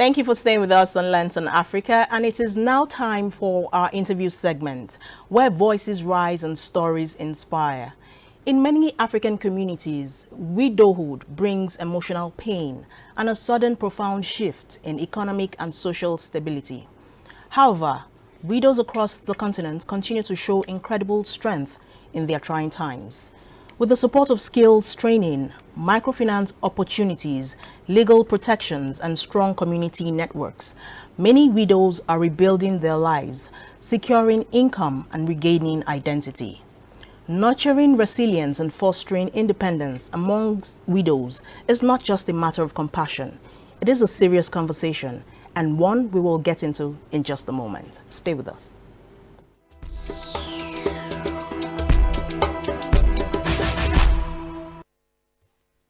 Thank you for staying with us on Lens on Africa, and it is now time for our interview segment, where voices rise and stories inspire. In many African communities, widowhood brings emotional pain and a sudden profound shift in economic and social stability. However, widows across the continent continue to show incredible strength in their trying times. With the support of skills training, microfinance opportunities, legal protections, and strong community networks, many widows are rebuilding their lives, securing income and regaining identity. Nurturing resilience and fostering independence among widows is not just a matter of compassion. It is a serious conversation, and one we will get into in just a moment. Stay with us.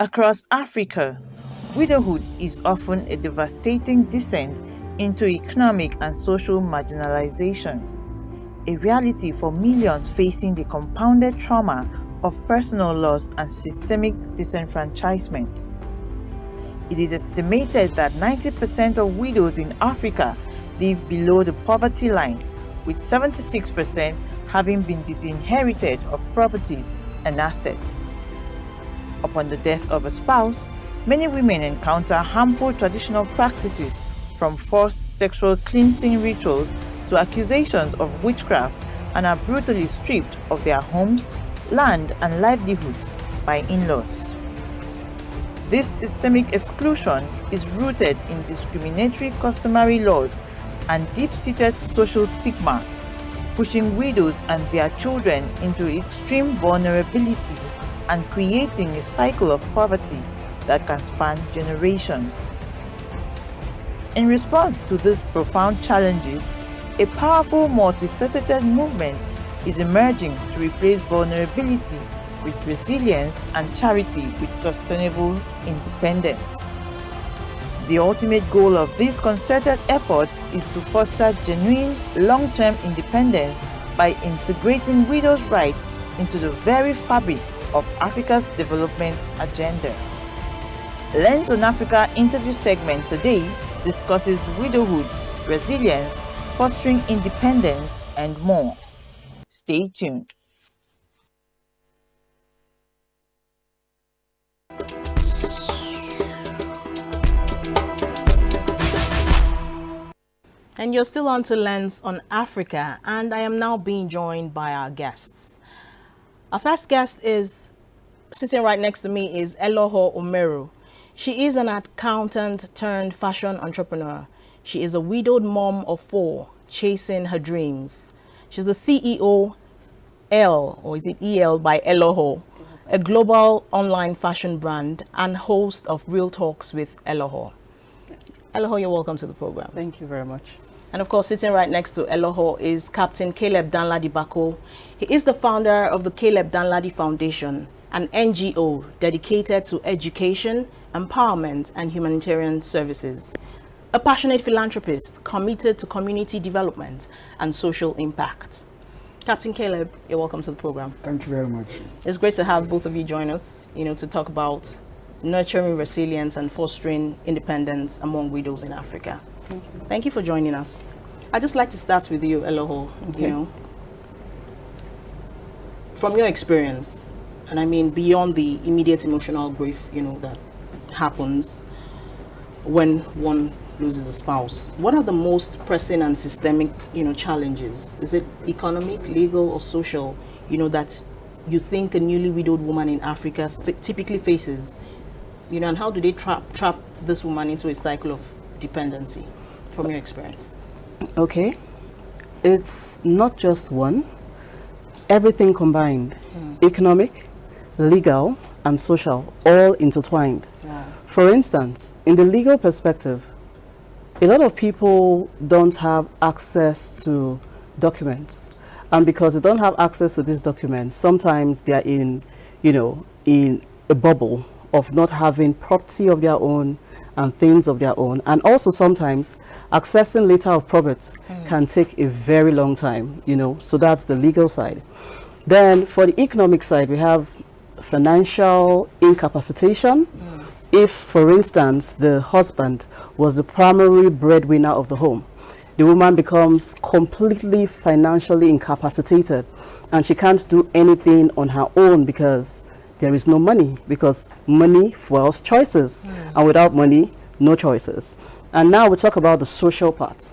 Across Africa, widowhood is often a devastating descent into economic and social marginalization, a reality for millions facing the compounded trauma of personal loss and systemic disenfranchisement. It is estimated that 90% of widows in Africa live below the poverty line, with 76% having been disinherited of properties and assets. Upon the death of a spouse, many women encounter harmful traditional practices, from forced sexual cleansing rituals to accusations of witchcraft, and are brutally stripped of their homes, land, and livelihoods by in-laws. This systemic exclusion is rooted in discriminatory customary laws and deep-seated social stigma, pushing widows and their children into extreme vulnerability and creating a cycle of poverty that can span generations. In response to these profound challenges, a powerful, multifaceted movement is emerging to replace vulnerability with resilience and charity with sustainable independence. The ultimate goal of this concerted effort is to foster genuine, long-term independence by integrating widows' rights into the very fabric of Africa's development agenda. Lens on Africa interview segment today discusses widowhood, resilience, fostering independence, and more. Stay tuned. And you're still on to Lens on Africa, and I am now being joined by our guests. Our first guest is, sitting right next to me, is Elohor Omeru. She is an accountant turned fashion entrepreneur. She is a widowed mom of 4, chasing her dreams. She's the CEO or is it EL by Elohor, a global online fashion brand and host of Real Talks with Elohor. Yes. Elohor, you're welcome to the program. Thank you very much. And of course, sitting right next to Elohor is Captain Capt Danladi Bako. He is the founder of the Capt Danladi Foundation, an NGO dedicated to education, empowerment, and humanitarian services. A passionate philanthropist committed to community development and social impact. Captain Caleb, you're welcome to the program. Thank you very much. It's great to have both of you join us, to talk about nurturing resilience and fostering independence among widows in Africa. Thank you for joining us. I'd just like to start with you, Elohor. Okay. From your experience, and I mean beyond the immediate emotional grief, that happens when one loses a spouse, what are the most pressing and systemic, challenges? Is it economic, legal, or social, that you think a newly widowed woman in Africa typically faces, and how do they trap this woman into a cycle of dependency from your experience? Okay. It's not just one. Everything combined. Economic, legal, and social, all intertwined. Yeah. For instance, in the legal perspective, a lot of people don't have access to documents. And because they don't have access to these documents, sometimes they are in a bubble of not having property of their own and things of their own. And also sometimes accessing letter of probate can take a very long time, so that's the legal side. Then for the economic side, we have financial incapacitation, if, for instance, the husband was the primary breadwinner of the home, the woman becomes completely financially incapacitated and she can't do anything on her own because there is no money, because money fuels choices, and without money, no choices. And now we talk about the social part.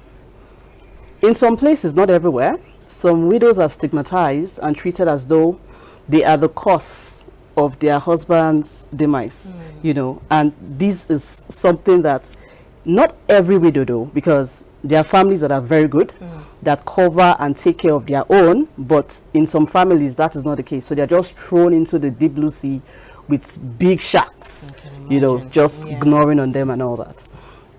In some places, not everywhere, some widows are stigmatized and treated as though they are the cause of their husband's demise, you know, and this is something that not every widow do, because there are families that are very good, that cover and take care of their own, but in some families that is not the case. So they're just thrown into the deep blue sea with big sharks, you know, just ignoring on them and all that.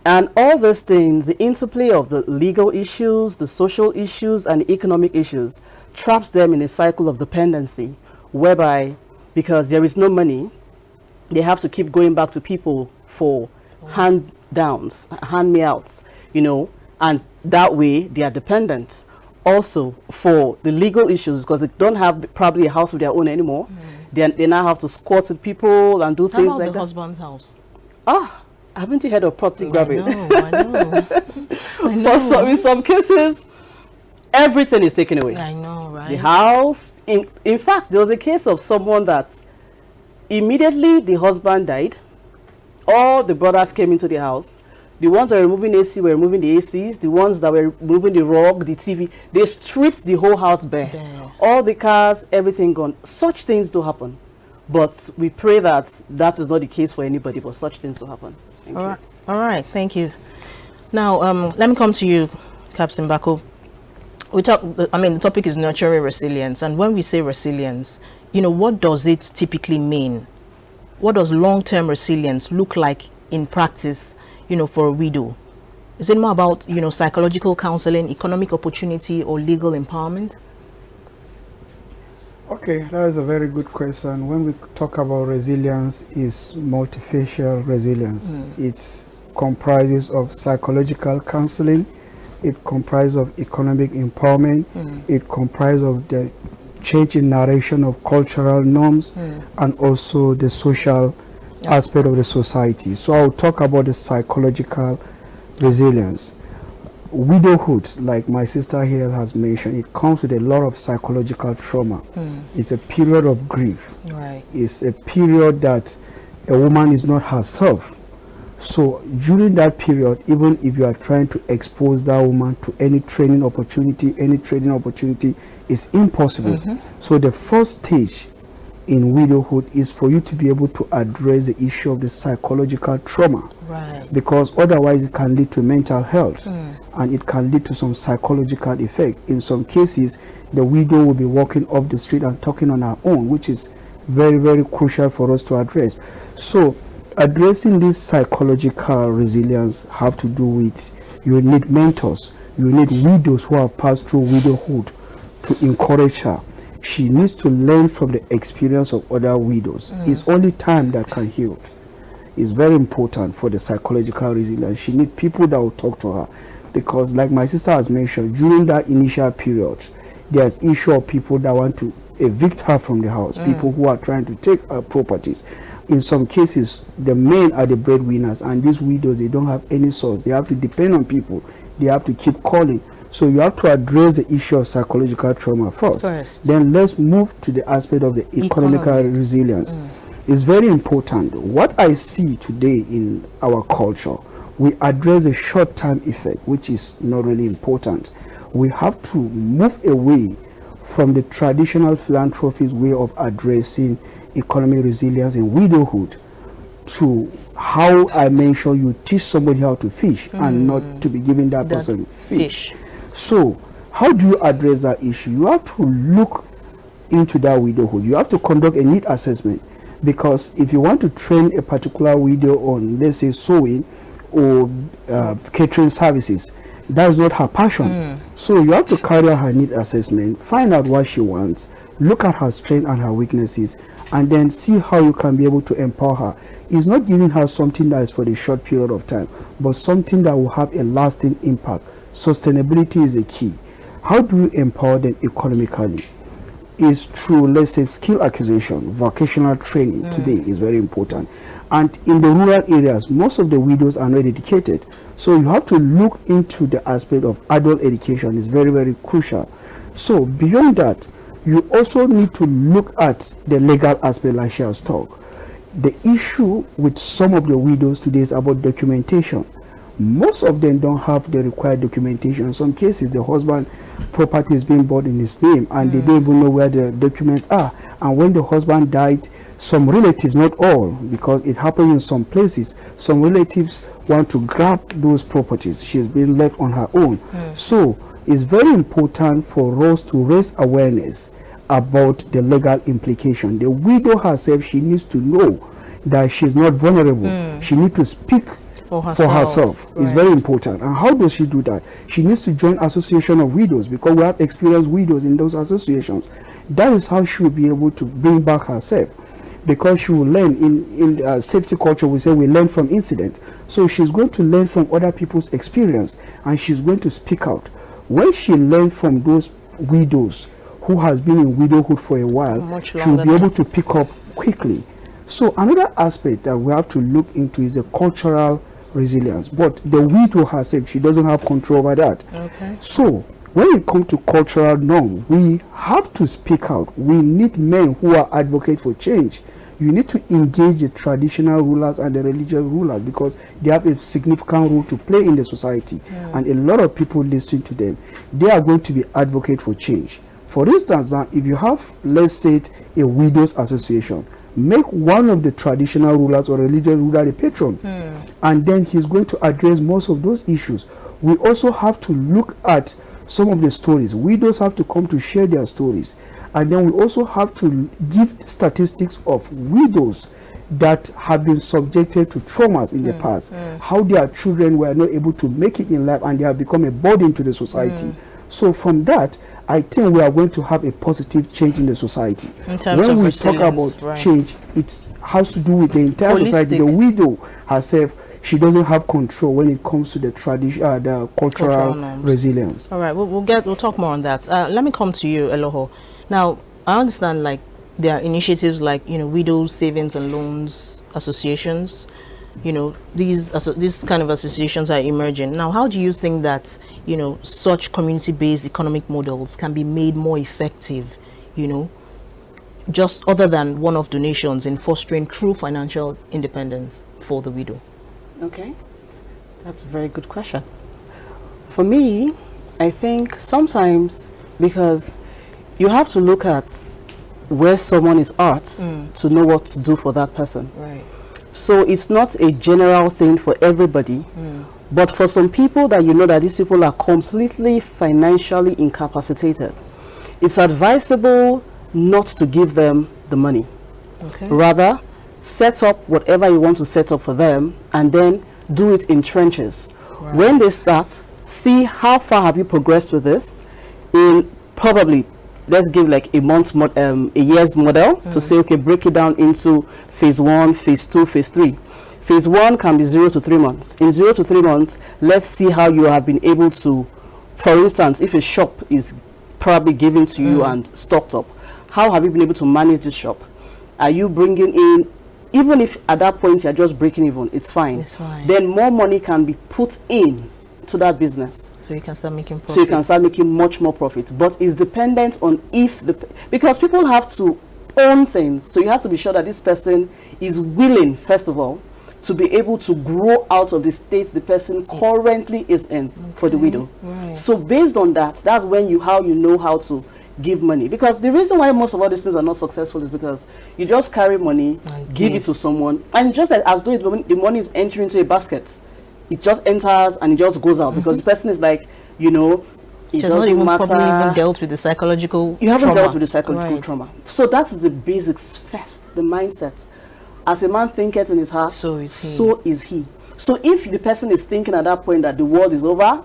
And all those things, the interplay of the legal issues, the social issues, and the economic issues, traps them in a cycle of dependency, whereby, because there is no money, they have to keep going back to people for hand-downs, hand-me-outs, you know, and that way they are dependent. Also, for the legal issues, because they don't have probably a house of their own anymore, they now have to squat with people and do things like that. How about the husband's house? Ah, haven't you heard of property grabbing? I know. I know. In some cases, everything is taken away. I know, right? The house. In fact, there was a case of someone that immediately the husband died, all the brothers came into the house. The ones that were removing AC were removing the ACs. The ones that were removing the rug, the TV, they stripped the whole house bare. All the cars, everything gone. Such things do happen. But we pray that that is not the case for anybody, but such things will happen. All right, thank you. Now, let me come to you, Captain Bako. The topic is nurturing resilience. And when we say resilience, you know, what does it typically mean? What does long-term resilience look like in practice, you know, for a widow? Is it more about, you know, psychological counseling, economic opportunity, or legal empowerment? Okay, that is a very good question. When we talk about resilience, it's multifacial resilience. It comprises of psychological counseling, it comprises of economic empowerment, it comprises of the change in narration of cultural norms, and also the social aspect of the society. So I'll talk about the psychological resilience. Widowhood, like my sister here has mentioned, it comes with a lot of psychological trauma. It's a period of grief. Right. It's a period that a woman is not herself. So during that period, even if you are trying to expose that woman to any training opportunity, is impossible. So the first stage in widowhood is for you to be able to address the issue of the psychological trauma. Right. Because otherwise it can lead to mental health, and it can lead to some psychological effect. In some cases, the widow will be walking off the street and talking on her own, which is very, very crucial for us to address. So addressing this psychological resilience have to do with, you need mentors, you need widows who have passed through widowhood to encourage her. She needs to learn from the experience of other widows. It's only time that can heal. It's very important for the psychological resilience. She needs people that will talk to her, because like my sister has mentioned, during that initial period, there's issue of people that want to evict her from the house, people who are trying to take her properties. In some cases, the men are the breadwinners, and these widows, they don't have any source. They have to depend on people. They have to keep calling. So you have to address the issue of psychological trauma first. Then let's move to the aspect of the economical resilience. It's very important. What I see today in our culture, we address the short-term effect, which is not really important. We have to move away from the traditional philanthropist way of addressing economic resilience in widowhood to how I mentioned you teach somebody how to fish and not to be giving that person fish. So how do you address that issue? You have to look into that widowhood. You have to conduct a need assessment, because if you want to train a particular widow on, let's say, sewing or catering services, that's not her passion. So you have to carry out her need assessment, find out what she wants, look at her strengths and her weaknesses, and then see how you can be able to empower her. It's not giving her something that is for the short period of time, but something that will have a lasting impact. Sustainability is a key. How do you empower them economically? is through, let's say, skill acquisition. Vocational training today is very important. And in the rural areas, most of the widows are not educated. So you have to look into the aspect of adult education. Is very, very crucial. So beyond that, you also need to look at the legal aspect, like she has talked. The issue with some of the widows today is about documentation. Most of them don't have the required documentation. In some cases, the husband property is being bought in his name, and they don't even know where the documents are. And when the husband died, some relatives, not all, because it happens in some places, some relatives want to grab those properties. She's been left on her own. So it's very important for us to raise awareness about the legal implication. The widow herself, she needs to know that she's not vulnerable. She needs to speak for herself. Right. It's very important. And how does she do that? She needs to join association of widows, because we have experienced widows in those associations. That is how she will be able to bring back herself, because she will learn in safety culture. We say we learn from incident. So she's going to learn from other people's experience, and she's going to speak out. When she learns from those widows who has been in widowhood for a while, she will be able to pick up quickly. So another aspect that we have to look into is the cultural resilience. But the widow herself, she doesn't have control over that. Okay. So when it comes to cultural norm, we have to speak out. We need men who are advocates for change. You need to engage the traditional rulers and the religious rulers, because they have a significant role to play in the society. And a lot of people listen to them. They are going to be advocates for change. For instance, now, if you have, let's say, a widows association, make one of the traditional rulers or religious ruler the patron, and then he's going to address most of those issues. We also have to look at some of the stories. Widows have to come to share their stories, and then we also have to give statistics of widows that have been subjected to traumas in the past, how their children were not able to make it in life, and they have become a burden to the society. So from that, I think we are going to have a positive change in the society. In terms when of we talk about change, it has to do with the entire society. The widow herself, she doesn't have control when it comes to the tradition, the cultural resilience. All right, we'll talk more on that. Let me come to you, Elohor. Now, I understand, like, there are initiatives like, widows savings and loans associations. These kind of associations are emerging. Now, how do you think that, such community-based economic models can be made more effective, just other than one-off donations, in fostering true financial independence for the widow? Okay, that's a very good question. For me, I think sometimes, because you have to look at where someone is at to know what to do for that person. Right. So it's not a general thing for everybody, but for some people that you know that these people are completely financially incapacitated, it's advisable not to give them the money. Okay. Rather, set up whatever you want to set up for them, and then do it in trenches. Right. When they start, see how far have you progressed with this. In probably, let's give like a year's model to say, okay, break it down into phase 1, phase 2, phase 3. Phase 1 can be 0 to 3 months. In 0 to 3 months, let's see how you have been able to, for instance, if a shop is probably given to you and stocked up, how have you been able to manage this shop? Are you bringing in, even if at that point you're just breaking even, it's fine. It's fine. Then more money can be put in to that business. So you can start making profits. So you can start making much more profits. But it's dependent on because people have to own things. So you have to be sure that this person is willing, first of all, to be able to grow out of the state the person currently is in for the widow. Right. So based on that, that's when you know how to give money. Because the reason why most of all these things are not successful is because you just carry money, give it to someone, and just as though the money is entering into a basket. It just enters and it just goes out because the person is like, it doesn't even matter. Probably even dealt with the psychological You haven't trauma. dealt with the psychological trauma. So that is the basics first, the mindset. As a man thinketh in his heart, so is he. So is he. So if the person is thinking at that point that the world is over,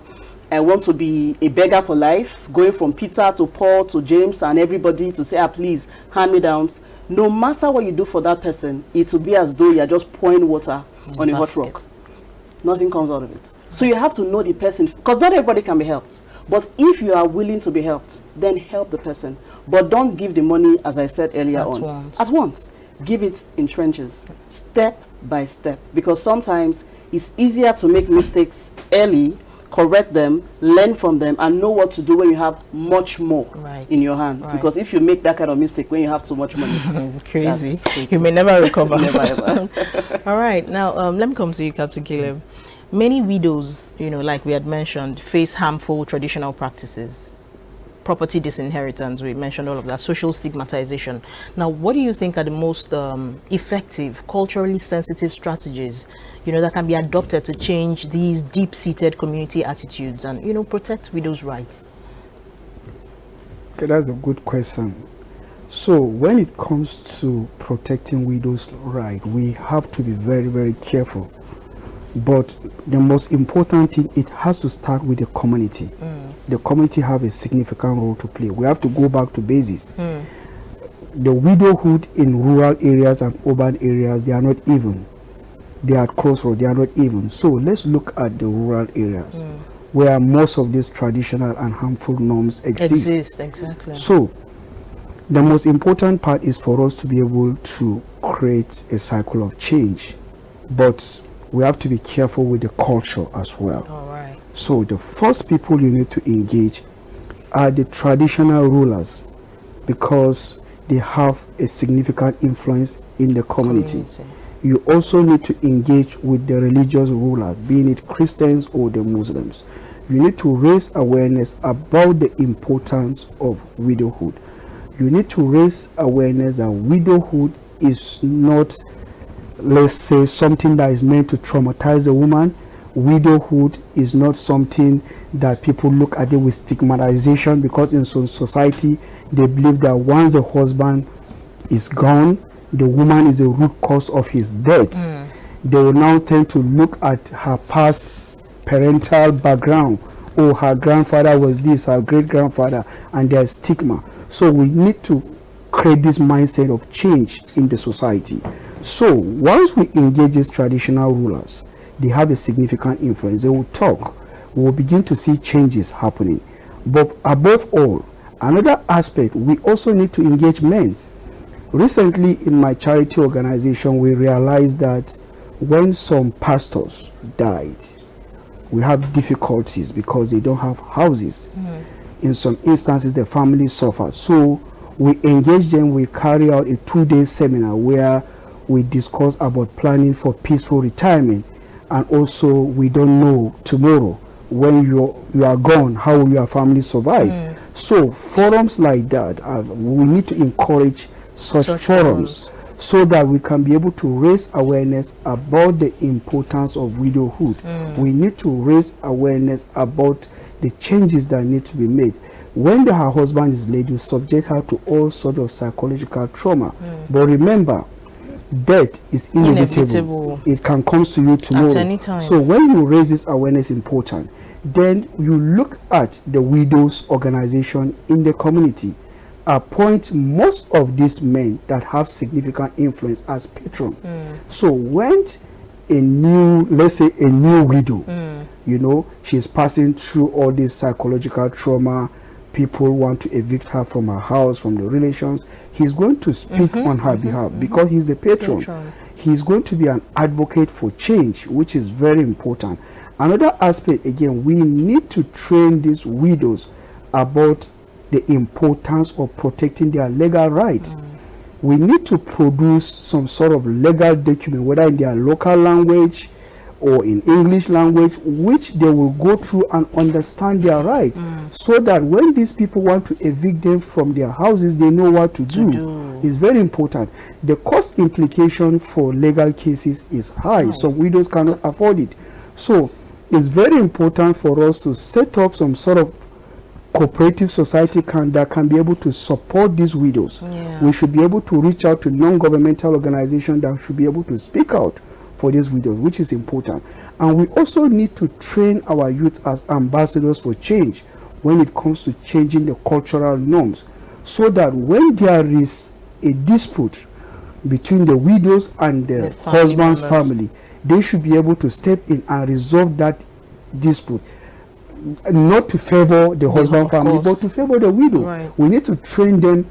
I want to be a beggar for life, going from Peter to Paul to James and everybody to say, please, hand me downs. No matter what you do for that person, it will be as though you are just pouring water on a hot rock. Nothing comes out of it. So you have to know the person, because not everybody can be helped. But if you are willing to be helped, then help the person. But don't give the money, as I said earlier at once. Give it in trenches, step by step. Because sometimes it's easier to make mistakes early, correct them, learn from them, and know what to do when you have much more in your hands. Because if you make that kind of mistake when you have too much money, crazy. You may never recover. Never ever. All right, now let me come to you, Captain Caleb. Many widows, like we had mentioned, face harmful traditional practices, property disinheritance, we mentioned all of that, social stigmatization. Now, what do you think are the most effective, culturally sensitive strategies, that can be adopted to change these deep-seated community attitudes and, protect widows' rights? Okay, that's a good question. So, when it comes to protecting widows' rights, we have to be very, very careful. But the most important thing, it has to start with the community. The community have a significant role to play. We have to go back to basics. The widowhood in rural areas and urban areas, they are not even. They are at crossroads, they are not even. So let's look at the rural areas where most of these traditional and harmful norms exist. Exactly. So the most important part is for us to be able to create a cycle of change. But we have to be careful with the culture as well. All right. So the first people you need to engage are the traditional rulers, because they have a significant influence in the community. You also need to engage with the religious rulers, being it Christians or the Muslims. You need to raise awareness about the importance of widowhood. You need to raise awareness that widowhood is not, let's say, something that is meant to traumatize a woman. Widowhood is not something that people look at it with stigmatization, because in some society they believe that once the husband is gone, the woman is the root cause of his death. They will now tend to look at her past parental background. Oh, her grandfather was this, her great grandfather, and there's stigma. So we need to create this mindset of change in the society. So once we engage these traditional rulers, they have a significant influence. They will talk. We will begin to see changes happening. But above all, another aspect, we also need to engage men. Recently in my charity organization, we realized that when some pastors died, we have difficulties because they don't have houses. In some instances, the family suffered. So we engage them. We carry out a 2-day seminar where we discuss about planning for peaceful retirement. And also, we don't know tomorrow, when you are gone, how will your family survive? So forums like that, we need to encourage such forums so that we can be able to raise awareness about the importance of widowhood. We need to raise awareness about the changes that need to be made. When her husband is laid, you subject her to all sorts of psychological trauma. But remember, death is inevitable. It can come to you tomorrow. At any time. So when you raise this awareness important, then you look at the widows organization in the community, appoint most of these men that have significant influence as patron. So when let's say a new widow, she's passing through all this psychological trauma, people want to evict her from her house, from the relations, he's going to speak on her behalf because he's a patron. He's going to be an advocate for change, which is very important. Another aspect, again, we need to train these widows about the importance of protecting their legal rights. We need to produce some sort of legal document, whether in their local language or in English language, which they will go through and understand their right, so that when these people want to evict them from their houses, they know what to do. It's very important. The cost implication for legal cases is high. Some widows cannot afford it. So it's very important for us to set up some sort of cooperative society that can be able to support these widows. We should be able to reach out to non-governmental organizations that should be able to speak out for these widows, which is important. And we also need to train our youth as ambassadors for change when it comes to changing the cultural norms, so that when there is a dispute between the widows and the husband's family, they should be able to step in and resolve that dispute. not to favor the husband family, but to favor the widow. Right. We need to train them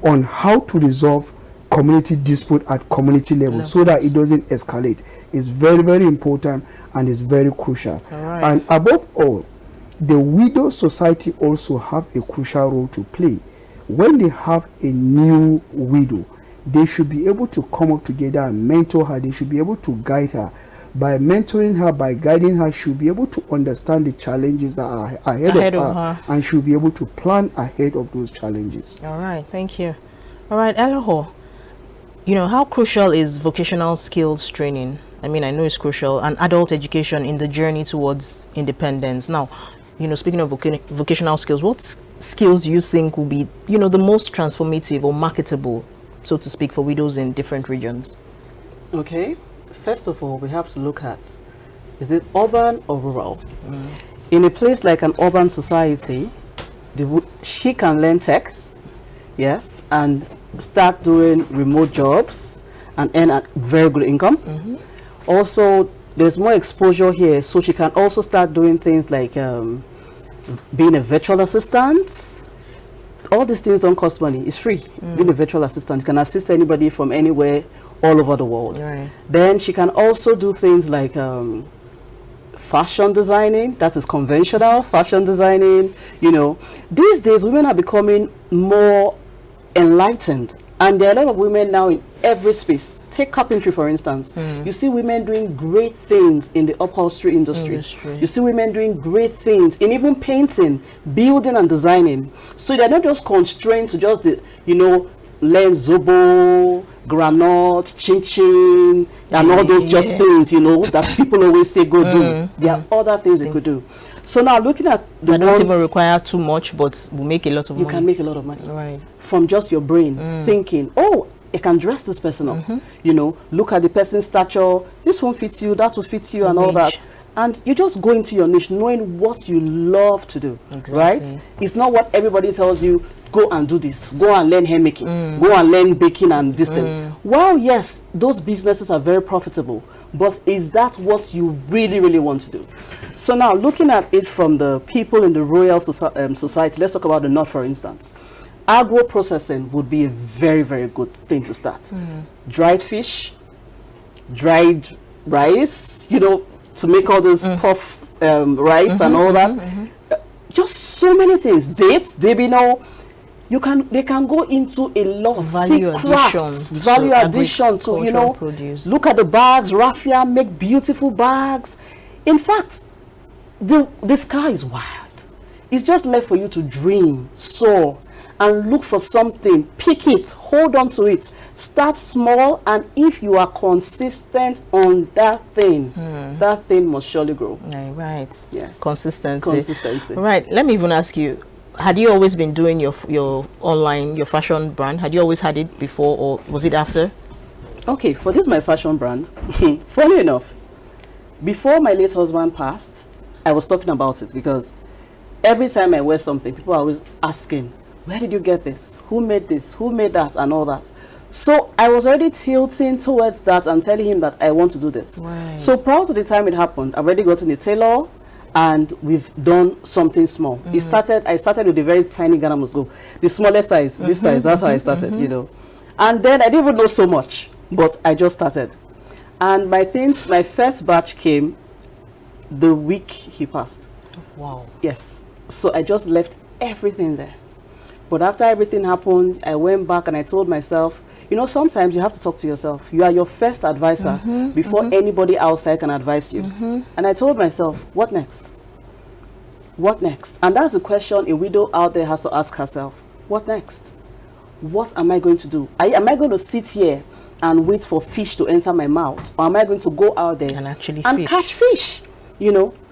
on how to resolve community dispute at community level so that it doesn't escalate. It's very, very important and it's very crucial. Right. And above all, the widow society also have a crucial role to play. When they have a new widow, they should be able to come up together and mentor her. They should be able to guide her. By mentoring her, by guiding her, she'll be able to understand the challenges that are ahead of her, and she'll be able to plan ahead of those challenges. All right, thank you. All right, Elohor, how crucial is vocational skills training? I mean, I know it's crucial, and adult education in the journey towards independence. Now, speaking of vocational skills, what skills do you think will be, the most transformative or marketable, so to speak, for widows in different regions? Okay. First of all, we have to look at, is it urban or rural? In a place like an urban society, she can learn tech, yes, and start doing remote jobs and earn a very good income. Also, there's more exposure here, so she can also start doing things like being a virtual assistant. All these things don't cost money. It's free. Being a virtual assistant, you can assist anybody from anywhere all over the world. Right. Then she can also do things like fashion designing. That is conventional fashion designing. These days women are becoming more enlightened, and there are a lot of women now in every space. Take carpentry, for instance. You see women doing great things in the upholstery industry. You see women doing great things in even painting, building and designing. So they're not just constrained to just learn zobo, granite, chin-chin, and all those just things, that people always say go do. There are other things they could do. So now looking at that don't even require too much, but will make a lot of money. You can make a lot of money. Right. From just your brain thinking, oh, I can dress this person up. Look at the person's stature. This one fits you, that will fit you, and all that. And you just go into your niche knowing what you love to do, right? It's not what everybody tells you, go and do this, go and learn hair making, go and learn baking and this thing. Well, yes, those businesses are very profitable, but is that what you really, really want to do? So now, looking at it from the people in the royal society, let's talk about the north, for instance. Agro processing would be a very, very good thing to start. Dried fish, dried rice, to make all those puff rice and all that. Just so many things. Dates, they can go into a lot of value addition to produce. Look at the bags, raffia, make beautiful bags. In fact, the sky is wild. It's just left for you to dream, soar, and look for something, pick it, hold on to it, start small, and if you are consistent on that thing must surely grow. Right. Yes. Consistency. Right. Let me even ask you, had you always been doing your online, your fashion brand? Had you always had it before, or was it after? Okay, for this my fashion brand, funny enough, before my late husband passed, I was talking about it because every time I wear something, people are always asking, where did you get this? Who made this? Who made that? And all that. So I was already tilting towards that and telling him that I want to do this. Right. So prior to the time it happened, I've already gotten a tailor and we've done something small. I started with a very tiny Ghana must go. The smallest size, this size, that's how I started, And then I didn't even know so much, but I just started. And my first batch came the week he passed. Wow. Yes. So I just left everything there. But after everything happened, I went back and I told myself, sometimes you have to talk to yourself. You are your first advisor before anybody outside can advise you. And I told myself, what next? What next? And that's the question a widow out there has to ask herself. What next? What am I going to do? Am I going to sit here and wait for fish to enter my mouth? Or am I going to go out there and actually catch fish?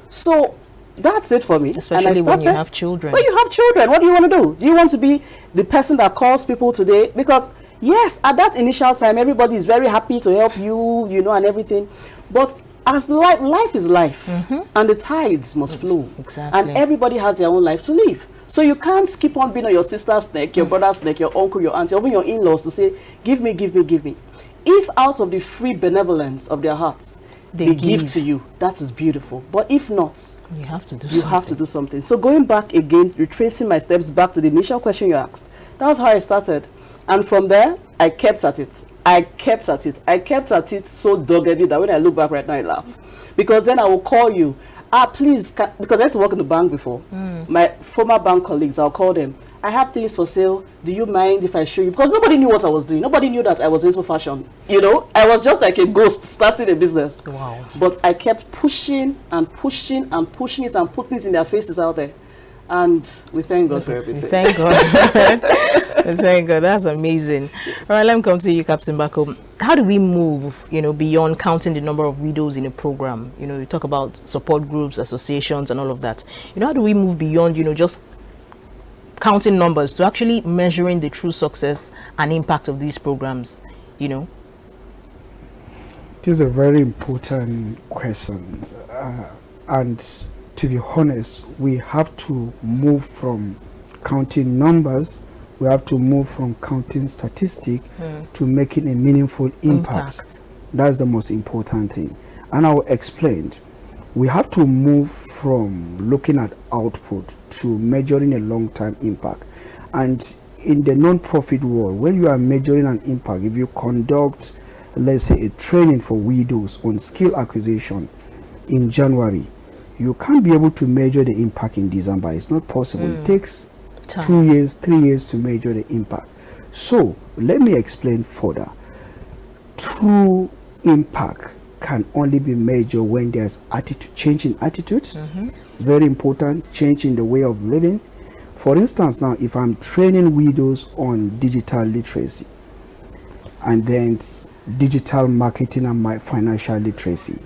So that's it for me. Especially when you have children. When you have children, what do you want to do? Do you want to be the person that calls people today? Because yes, at that initial time, everybody is very happy to help you, and everything. But as life is life, and the tides must flow. Exactly. And everybody has their own life to live. So you can't keep on being on your sister's neck, your brother's neck, your uncle, your auntie, even your in-laws to say, give me. If out of the free benevolence of their hearts, they give to you, that is beautiful. But if not, you have to do you have to do something. So going back again, retracing my steps back to the initial question you asked, that was how I started. And from there, I kept at it. I kept at it so doggedly that when I look back right now, I laugh. Because then I will call you, please, because I used to work in the bank before. My former bank colleagues, I'll call them. I have things for sale. Do you mind if I show you? Because nobody knew what I was doing. Nobody knew that I was into fashion. You know, I was just like a ghost starting a business. Wow. But I kept pushing and pushing and pushing it and putting it in their faces out there. And we thank God for everything. We thank God. We thank God. That's amazing. Yes. All right, let me come to you, Captain Bako. How do we move, beyond counting the number of widows in a program? You talk about support groups, associations, and all of that. How do we move beyond, just counting numbers to actually measuring the true success and impact of these programs? This is a very important question. And to be honest, we have to move from counting numbers, we have to move from counting statistics to making a meaningful impact. That's the most important thing. And I'll explain. We have to move from looking at output to measuring a long-term impact. And in the non-profit world, when you are measuring an impact, if you conduct, let's say, a training for widows on skill acquisition in January, you can't be able to measure the impact in December. It's not possible. It takes 2 years, 3 years to measure the impact. So let me explain further. True impact can only be measured when there's change in attitude. Very important, change in the way of living. For instance, now if I'm training widows on digital literacy and then digital marketing and my financial literacy,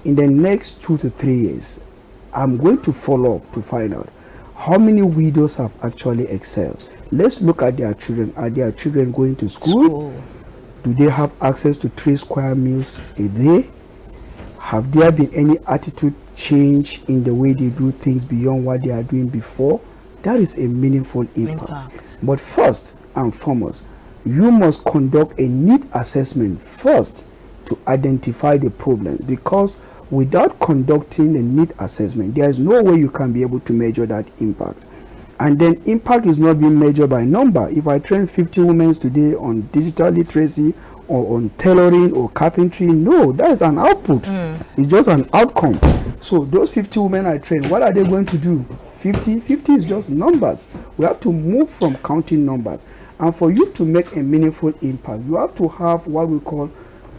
in the next 2 to 3 years, I'm going to follow up to find out how many widows have actually excelled. Let's look at their children. Are their children going to school? Do they have access to 3 square meals a day? Have there been any attitude change in the way they do things beyond what they are doing before? That is a meaningful impact. But first and foremost, you must conduct a need assessment first to identify the problems, because without conducting a need assessment, there is no way you can be able to measure that impact. And then impact is not being measured by number. If I train 50 women today on digital literacy or on tailoring or carpentry, no, that is an output. It's just an outcome. So those 50 women I train, what are they going to do? 50 is just numbers. We have to move from counting numbers. And for you to make a meaningful impact, you have to have what we call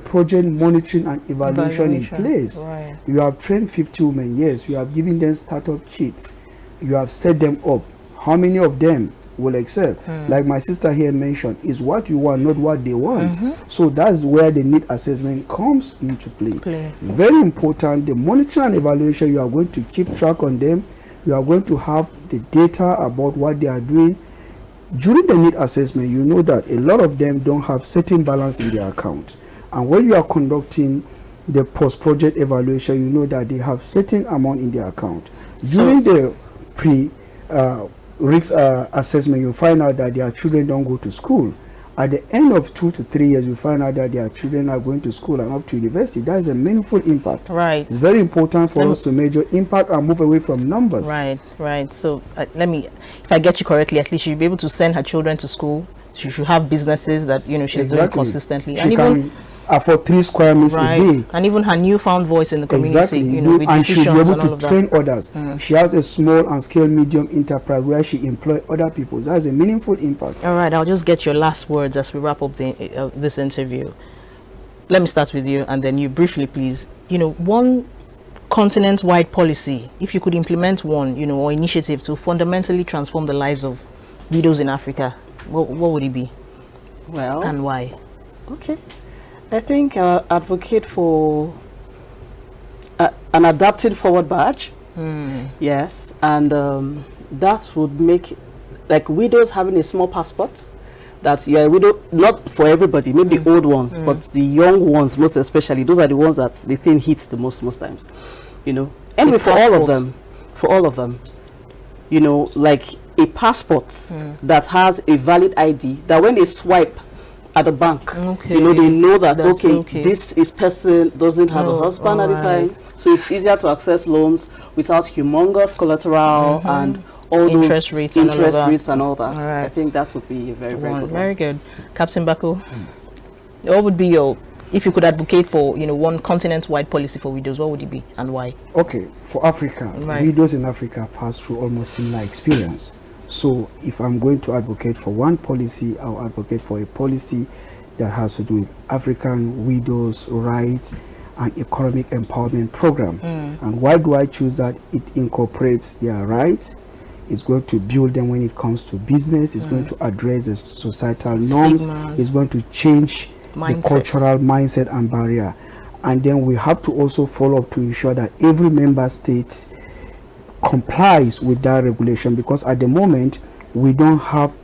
project monitoring and evaluation in place. Right. You have trained 50 women, yes, you have given them startup kits, you have set them up. How many of them will excel? Like my sister here mentioned, is what you want, not what they want. So that's where the need assessment comes into play. Very important. The monitoring and evaluation, you are going to keep track on them. You are going to have the data about what they are doing. During the need assessment, you know that a lot of them don't have certain balance in their account. And when you are conducting the post-project evaluation, you know that they have certain amount in their account. During the risk assessment, you find out that their children don't go to school. At the end of 2 to 3 years, you find out that their children are going to school and up to university. That is a meaningful impact. Right. It's very important for us to measure impact and move away from numbers. Right. So if I get you correctly, at least she'll be able to send her children to school. She should have businesses that she's doing consistently. She can afford 3 square meters a day. And even her newfound voice in the community, with and she'll be able to train that. others. She has a small and scale medium enterprise where she employs other people. That's a meaningful impact. All right, I'll just get your last words as we wrap up this interview. Let me start with you, and then you briefly, please. One continent-wide policy, if you could implement one, or initiative to fundamentally transform the lives of widows in Africa, what would it be? Well, and why? Okay. I think I advocate for an adapted forward badge. Yes, and that would make, like, widows having a small passport. That you're a widow, not for everybody, maybe old ones, but the young ones most especially. Those are the ones that the thing hits the most times. Anyway, for all of them, like a passport that has a valid ID, that when they swipe at the bank. Okay. You know, they know that, That's okay, this person doesn't have a husband at the alright. time. So it's easier to access loans without humongous collateral and all Interest those rates and all of interest that. rates and all that. Alright. I think that would be a very, very good one. Very good. Captain Bako, what would be your, if you could advocate for, you know, one continent-wide policy for widows, what would it be and why? Okay, for Africa, Right. widows in Africa pass through almost similar experience. So if I'm going to advocate for one policy, I'll advocate for a policy that has to do with African widows' rights and economic empowerment program. And why do I choose that? It incorporates their rights. It's going to build them when it comes to business. It's going to address the societal norms. Stigmas. It's going to change Mindsets. the cultural mindset and barrier. And then we have to also follow up to ensure that every member state complies with that regulation, because at the moment we don't have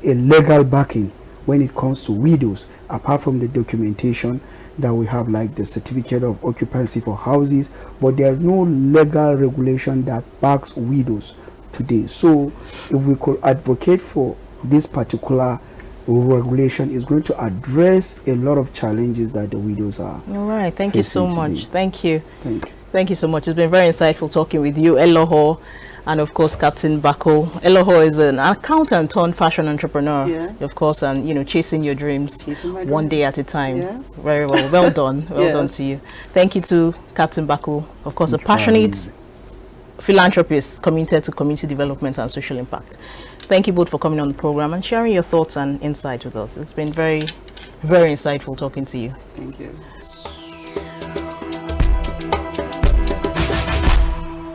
a legal backing when it comes to widows, apart from the documentation that we have, like the certificate of occupancy for houses, but there's no legal regulation that backs widows today. So if we could advocate for this particular regulation, is going to address a lot of challenges that the widows are. All right. Thank you so facing much. today. Thank you. Thank you. Thank you so much. It's been very insightful talking with you, Elohor, and of course, Captain Bako. Elohor is an accountant turned fashion entrepreneur, Yes. of course, and, you know, chasing your dreams Chasing my one day dreams. at a time. Yes. Very well. Well done. Well done Yes. to you. Thank you to Captain Bako, of course, a Thank you for having passionate me. philanthropist committed to community development and social impact. Thank you both for coming on the program and sharing your thoughts and insights with us. It's been very, very insightful talking to you. Thank you.